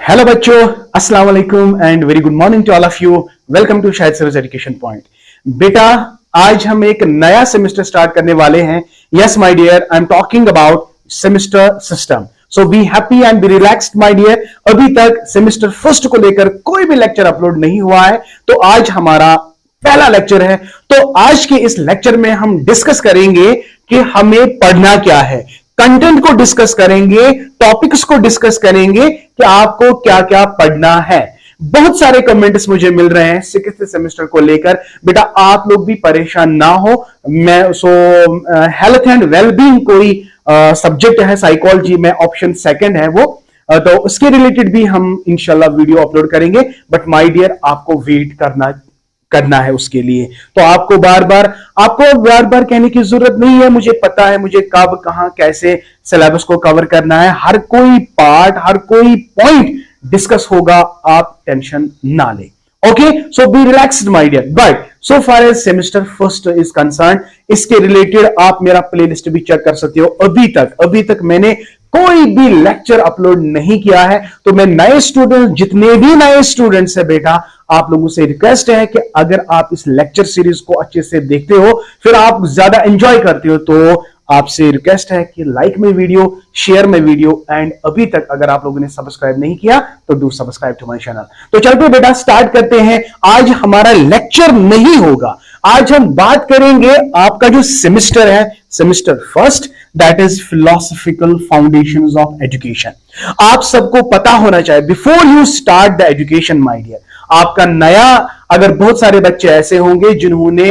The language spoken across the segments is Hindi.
हेलो बच्चों, अस्सलाम वालेकुम and very good morning to all of you. Welcome to Shahid service education point. बेटा, आज हम एक नया सेमेस्टर स्टार्ट करने वाले हैं। Yes my dear, I am talking about semester system. So be happy and be relaxed my dear. अभी तक सेमेस्टर फर्स्ट को लेकर कोई भी लेक्चर अपलोड नहीं हुआ है, तो आज हमारा पहला लेक्चर है। तो आज के इस लेक्चर में हम डिस्कस करेंगे कि हमें पढ़ना क्या है, कंटेंट को डिस्कस करेंगे, टॉपिक्स को डिस्कस करेंगे कि आपको क्या क्या पढ़ना है। बहुत सारे कमेंट्स मुझे मिल रहे हैं सिक्स्थ सेमेस्टर को लेकर। बेटा, आप लोग भी परेशान ना हो। मैं हेल्थ एंड वेलबींग कोई सब्जेक्ट है साइकोलॉजी में, ऑप्शन सेकंड है वो, तो उसके रिलेटेड भी हम इंशाल्लाह वीडियो अपलोड करेंगे। बट माय डियर, आपको वेट करना है उसके लिए। तो आपको बार बार कहने की जरूरत नहीं है। मुझे पता है मुझे कब कहां कैसे सिलेबस को कवर करना है। हर कोई पार्ट, हर कोई पॉइंट डिस्कस होगा, आप टेंशन ना ले। Okay, so be relaxed my dear. But so far as semester first is concern, इसके रिलेटेड आप मेरा प्लेलिस्ट भी चेक कर सकते हो। अभी तक मैंने कोई भी लेक्चर अपलोड नहीं किया है। तो मैं नए स्टूडेंट, जितने भी नए स्टूडेंट्स है बेटा, आप लोगों से रिक्वेस्ट है कि अगर आप इस लेक्चर सीरीज को अच्छे से देखते हो, फिर आप ज्यादा एंजॉय करते हो, तो आपसे रिक्वेस्ट है कि like my video, share my video, and अभी तक अगर आप लोगों ने सब्सक्राइब नहीं किया तो do subscribe to my channel. तो चलते बेटा, स्टार्ट करते हैं। आज हमारा लेक्चर नहीं होगा, आज हम बात करेंगे आपका जो सेमेस्टर है, semester first, that is philosophical foundations of education. आप सबको पता होना चाहिए before you start the education my dear. आपका नया, अगर बहुत सारे बच्चे ऐसे होंगे जिन्होंने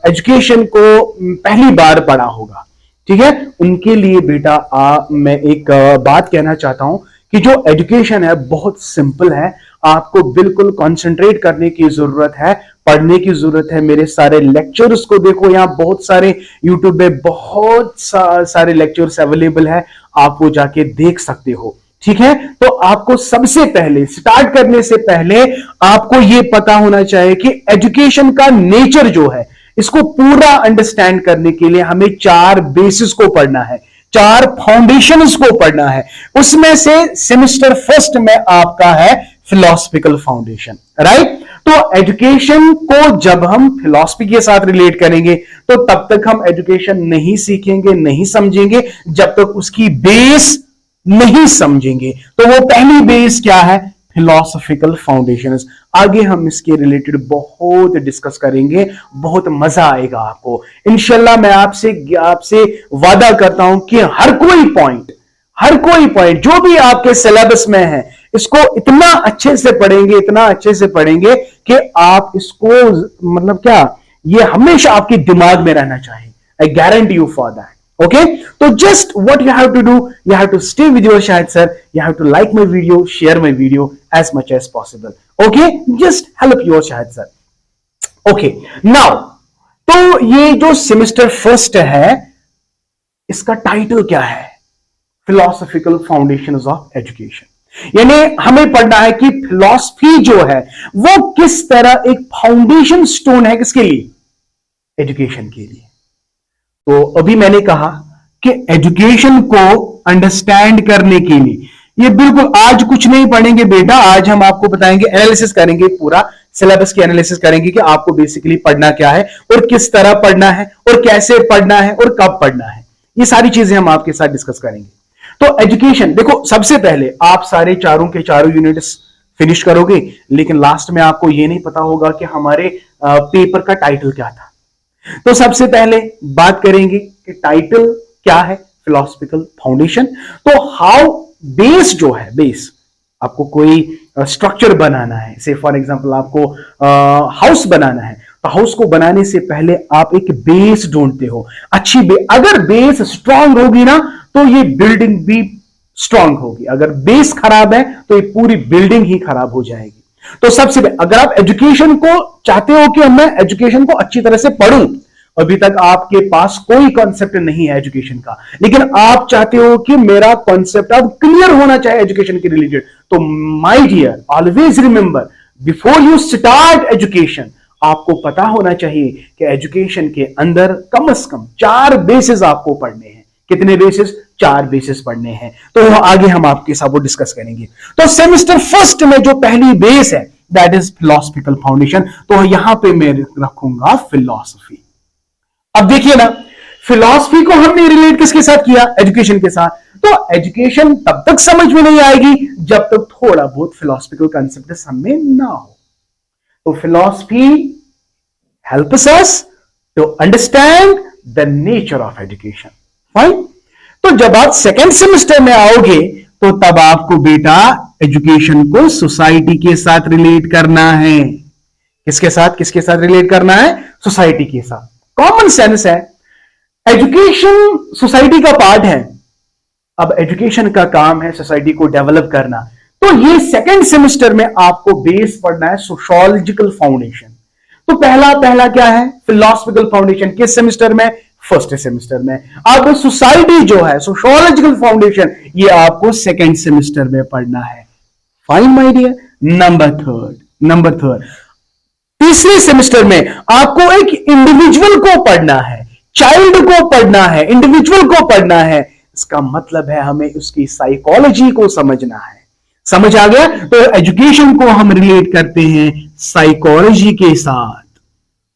एजुकेशन को पहली बार पढ़ा होगा, ठीक है, उनके लिए बेटा मैं एक बात कहना चाहता हूं कि जो एजुकेशन है बहुत सिंपल है। आपको बिल्कुल कंसंट्रेट करने की जरूरत है, पढ़ने की जरूरत है। मेरे सारे लेक्चर्स को देखो, यहां बहुत सारे यूट्यूब पे बहुत सारे लेक्चर्स अवेलेबल है, आप वो जाके देख सकते हो, ठीक है। तो आपको सबसे पहले, स्टार्ट करने से पहले आपको यह पता होना चाहिए कि एजुकेशन का नेचर जो है, इसको पूरा अंडरस्टैंड करने के लिए हमें चार बेसिस को पढ़ना है, चार फाउंडेशंस को पढ़ना है। उसमें से सेमेस्टर फर्स्ट में आपका है फिलोसफिकल फाउंडेशन, राइट। तो एजुकेशन को जब हम फिलॉसफी के साथ रिलेट करेंगे, तो तब तक हम एजुकेशन नहीं सीखेंगे, नहीं समझेंगे, जब तक उसकी बेस नहीं समझेंगे। तो वो पहली बेस क्या है? Philosophical foundations. आगे हम इसके रिलेटेड बहुत डिस्कस करेंगे, बहुत मजा आएगा आपको इंशाल्लाह। मैं आपसे वादा करता हूं कि हर कोई पॉइंट जो भी आपके सिलेबस में है, इसको इतना अच्छे से पढ़ेंगे कि आप इसको, मतलब क्या, ये हमेशा आपके दिमाग में रहना चाहिए। I guarantee you for that. Okay, so just what you have to do, you have to stay with your Shahid sir, you have to like my video, share my video as much as possible. Okay, just help your Shahid sir. Okay, now, तो ये जो सेमेस्टर फर्स्ट है, इसका टाइटल क्या है? Philosophical foundations of education. यानी हमें पढ़ना है कि फिलॉसफी जो है वो किस तरह एक फाउंडेशन स्टोन है, किसके लिए? एजुकेशन के लिए। तो अभी मैंने कहा कि एजुकेशन को अंडरस्टैंड करने के लिए ये बिल्कुल आज कुछ नहीं पढ़ेंगे बेटा। आज हम आपको बताएंगे, एनालिसिस करेंगे, पूरा सिलेबस की एनालिसिस करेंगे कि आपको बेसिकली पढ़ना क्या है और किस तरह पढ़ना है और कैसे पढ़ना है और कब पढ़ना है। ये सारी चीजें हम आपके साथ डिस्कस करेंगे। तो एजुकेशन, देखो, सबसे पहले आप सारे चारों के चारों यूनिट्स फिनिश करोगे, लेकिन लास्ट में आपको ये नहीं पता होगा कि हमारे पेपर का टाइटल क्या था। तो सबसे पहले बात करेंगे कि टाइटल क्या है? Philosophical foundation. तो हाउ, बेस जो है, बेस, आपको कोई स्ट्रक्चर बनाना है, से फॉर एग्जांपल आपको हाउस बनाना है, तो हाउस को बनाने से पहले आप एक बेस ढूंढते हो, अच्छी बेस। अगर बेस स्ट्रांग होगी ना, तो ये बिल्डिंग भी स्ट्रांग होगी। अगर बेस खराब है तो ये पूरी बिल्डिंग ही खराब हो जाएगी। तो सबसे पहले, अगर आप एजुकेशन को चाहते हो कि मैं एजुकेशन को अच्छी तरह से पढ़ूं, अभी तक आपके पास कोई कॉन्सेप्ट नहीं है एजुकेशन का, लेकिन आप चाहते हो कि मेरा कॉन्सेप्ट अब क्लियर होना चाहिए एजुकेशन के रिलेटेड, तो my dear, always remember, before you start education, आपको पता होना चाहिए कि एजुकेशन के अंदर कम से कम 4 बेसिस आपको पढ़ने हैं। कितने बेसिस? 4 बेसिस पढ़ने हैं, तो आगे हम आपके साथ वो डिस्कस करेंगे। तो सेमेस्टर फर्स्ट में जो पहली बेस है दैट इज फिलोसफिकल फाउंडेशन, तो यहां पे मैं रखूंगा फिलॉसफी। अब देखिए ना, फिलॉसफी को हमने रिलेट किसके साथ किया? एजुकेशन के साथ। तो एजुकेशन तब तक समझ में नहीं आएगी जब तक थोड़ा बहुत फिलॉसफिकल कंसेप्ट सामने ना हो। तो philosophy helps us to understand the nature of education. Fine. तो जब आप सेकेंड सेमेस्टर में आओगे तो तब आपको बेटा एजुकेशन को सोसाइटी के साथ रिलेट करना है। किसके साथ रिलेट करना है? सोसाइटी के साथ। कॉमन सेंस है, एजुकेशन सोसाइटी का पार्ट है। अब एजुकेशन का काम है सोसाइटी को डेवलप करना। तो ये सेकेंड सेमेस्टर में आपको बेस पढ़ना है सोशियोलॉजिकल फाउंडेशन। तो पहला क्या है? Philosophical foundation. किस सेमेस्टर में? फर्स्ट सेमेस्टर में। अब सोसाइटी जो है, सोशियोलॉजिकल फाउंडेशन, ये आपको सेकेंड सेमेस्टर में पढ़ना है। Fine my dear. Number third, तीसरे सेमेस्टर में आपको एक इंडिविजुअल को पढ़ना है, चाइल्ड को पढ़ना है, इंडिविजुअल को पढ़ना है। इसका मतलब है हमें उसकी साइकोलॉजी को समझना है। समझ आ गया? तो एजुकेशन को हम रिलेट करते हैं साइकोलॉजी के साथ।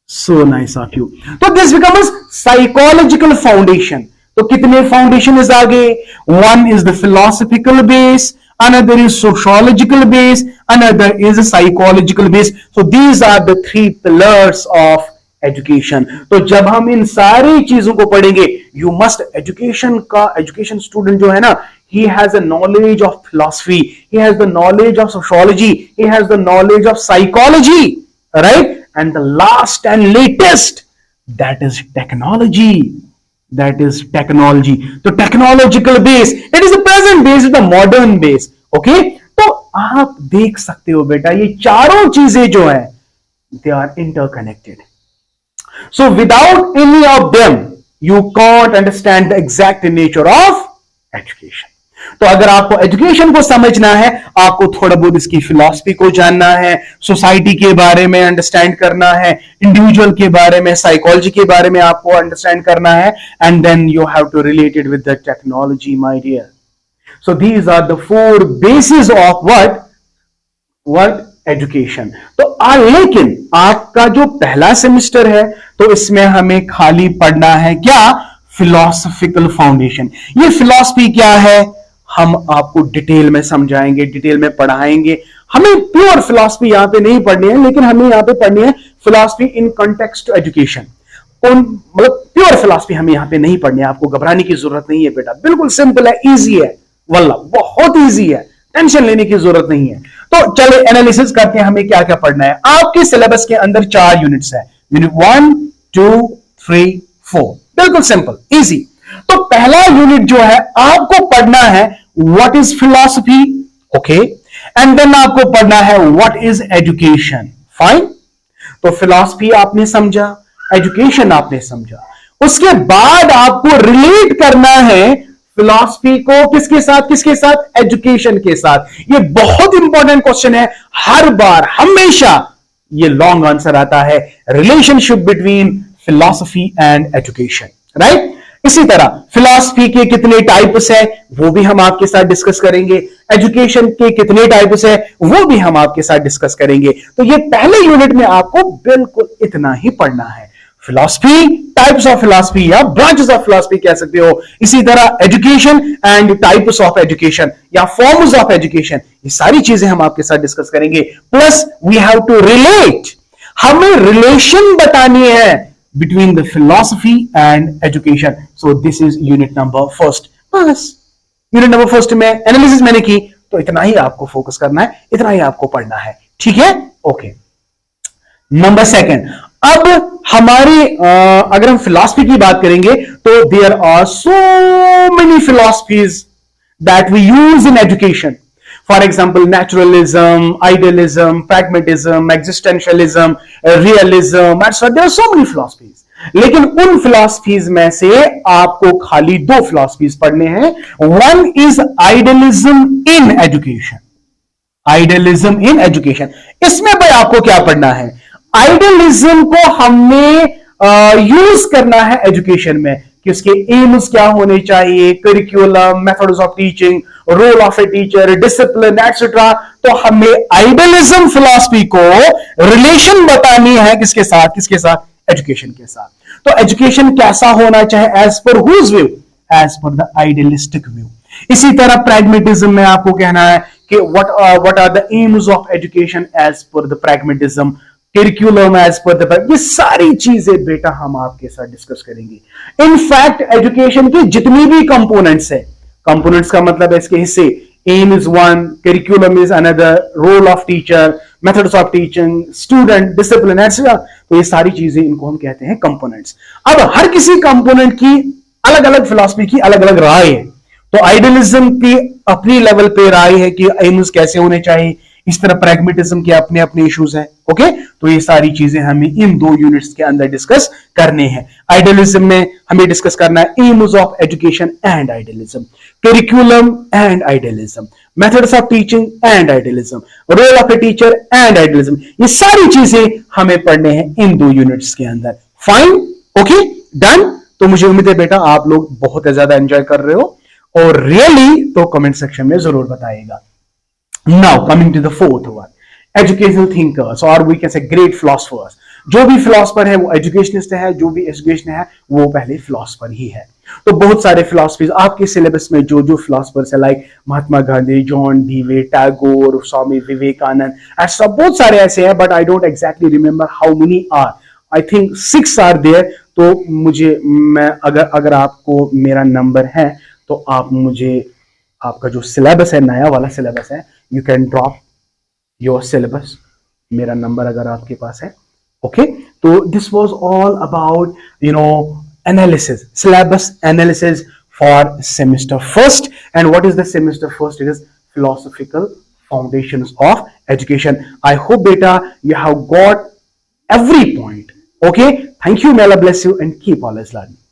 So nice of you. तो दिस बिकम्स साइकोलॉजिकल फाउंडेशन। तो कितने फाउंडेशन इज आगे? One is the philosophical base, another is sociological base, another is a psychological base. So these are the 3 pillars of education. तो जब हम इन सारी चीजों को पढ़ेंगे, you must education student जो है ना, he has a knowledge of philosophy, he has the knowledge of sociology, he has the knowledge of psychology, right? And the last and latest, that is technology. तो technological base, it is the present base, the modern base. Okay, तो आप देख सकते हो बेटा, ये चारों चीजें जो है they are interconnected. So without any of them you can't understand the exact nature of education. तो अगर आपको एजुकेशन को समझना है, आपको थोड़ा बहुत इसकी फिलॉसफी को जानना है, सोसाइटी के बारे में अंडरस्टैंड करना है, इंडिविजुअल के बारे में, साइकोलॉजी के बारे में आपको अंडरस्टैंड करना है, and then you have to relate it with the technology my dear. So these are the 4 basis of what education. तो लेकिन आपका जो पहला सेमेस्टर है, तो इसमें हमें खाली पढ़ना है क्या? Philosophical foundation. ये फिलॉसफी क्या है हम आपको डिटेल में समझाएंगे, डिटेल में पढ़ाएंगे। हमें प्योर फिलॉसफी यहां पे नहीं पढ़नी है, लेकिन हमें यहां पे पढ़नी है philosophy in context to education. मतलब प्योर फिलॉसफी हमें यहां पे नहीं पढ़नी है। आपको घबराने की जरूरत नहीं है बेटा, बिल्कुल सिंपल है, इजी है, वल्ला बहुत इजी है, टेंशन लेने की जरूरत नहीं है। तो चले एनालिसिस करते हैं हमें क्या क्या पढ़ना है। आपके सिलेबस के अंदर 4 यूनिट्स है, यूनिट 1, 2, 3, 4, बिल्कुल सिंपल इजी। तो पहला यूनिट जो है आपको पढ़ना है what is philosophy, okay, and then आपको पढ़ना है व्हाट इज एजुकेशन। फाइन। तो फिलॉसफी आपने समझा, एजुकेशन आपने समझा, उसके बाद आपको रिलेट करना है फिलॉसफी को किसके साथ? एजुकेशन के साथ। ये बहुत इंपॉर्टेंट क्वेश्चन है, हर बार हमेशा ये लॉन्ग आंसर आता है, relationship between philosophy and education, right? इसी तरह फिलॉसफी के कितने टाइप्स है वो भी हम आपके साथ डिस्कस करेंगे, एजुकेशन के कितने टाइप्स है वो भी हम आपके साथ डिस्कस करेंगे। तो ये पहले यूनिट में आपको बिल्कुल इतना ही पढ़ना है। फिलॉसफी, टाइप्स ऑफ फिलॉसफी या ब्रांचेस ऑफ फिलॉसफी कह सकते हो। इसी तरह education and types of education या फॉर्म्स ऑफ एजुकेशन, ये सारी चीजें हम आपके साथ डिस्कस करेंगे। Plus we have to relate, हमें रिलेशन बतानी है between the philosophy and education. So this is unit number 1. बस यूनिट नंबर 1 में एनालिसिस मैंने की, तो इतना ही आपको फोकस करना है, इतना ही आपको पढ़ना है, ठीक है? ओके। नंबर 2, अब हमारी अगर हम फिलॉसफी की बात करेंगे तो there are so many philosophies that we use in education. For example, naturalism, idealism, pragmatism, existentialism, realism, etc. There are so many philosophies. लेकिन उन फिलॉसफीज में से आपको खाली 2 फिलॉसफीज पढ़ने हैं। One is idealism in education. Idealism in education. इसमें भाई आपको क्या पढ़ना है? आइडियलिज्म को हमने यूज करना है एजुकेशन में। कि उसके एम्स क्या होने चाहिए, curriculum, methods of teaching, role of a teacher, discipline etcetera. तो हमें आइडियलिज्म फिलॉसफी को रिलेशन बतानी है किसके साथ, एजुकेशन के साथ। तो एजुकेशन कैसा होना चाहिए as per whose view, as per the idealistic view. इसी तरह प्रैग्मेटिज्म में आपको कहना है कि what are the aims of education as per the pragmatism, curriculum as per the, ये सारी चीजें बेटा हम आपके साथ डिस्कस करेंगे। इनफैक्ट एजुकेशन के जितनी भी कंपोनेंट्स है, कंपोनेंट्स का मतलब है इसके हिस्से, aim is one, curriculum is another, role of teacher, methods of teaching, student, discipline etcetera, तो ये सारी चीजें इनको हम कहते हैं कंपोनेंट्स। अब हर किसी कंपोनेंट की अलग अलग फिलॉसफी की अलग अलग राय है। तो आइडियलिज्म की अपनी लेवल पे राय है कि एम्स कैसे होने चाहिए, इस तरह प्रैग्मेटिज्म के अपने अपने इश्यूज हैं। ओके, तो ये सारी चीजें हमें इन 2 यूनिट्स के अंदर डिस्कस करने हैं। आइडियलिज्म में हमें डिस्कस करना है aims of education and idealism, curriculum and idealism, methods of teaching and idealism, role of a teacher and idealism. ये सारी चीजें हमें पढ़ने हैं इन 2 यूनिट्स के अंदर। Fine, okay, done. तो मुझे उम्मीद है बेटा आप लोग बहुत ज्यादा एंजॉय कर रहे हो, और रियली तो कमेंट सेक्शन में जरूर बताइएगा। Now coming to the fourth one, educational thinkers और we can say great philosophers. जो भी फिलोसफर है वो एजुकेशनिस्ट है, जो भी एजुकेशन है वो पहले फिलोसफर ही है। तो बहुत सारे फिलोसफीज आपके सिलेबस में जो जो फिलोसफर्स है, like Mahatma Gandhi, John Dewey, Tagore, Swami Vivekananda, ऐसा बहुत सारे ऐसे हैं, but I don't exactly remember how many are. I think 6 are there. तो मुझे, मैं अगर आपको मेरा नंबर है तो आप मुझे, आपका जो सिलेबस है, नया वाला सिलेबस है, you can drop your syllabus, मेरा नंबर अगर आपके पास है। ओके, तो this was all about analysis, syllabus analysis for semester first. And what is the semester first? It is philosophical foundations of education. I hope beta you have got every point. Okay, thank you, may Allah bless you and keep always learning.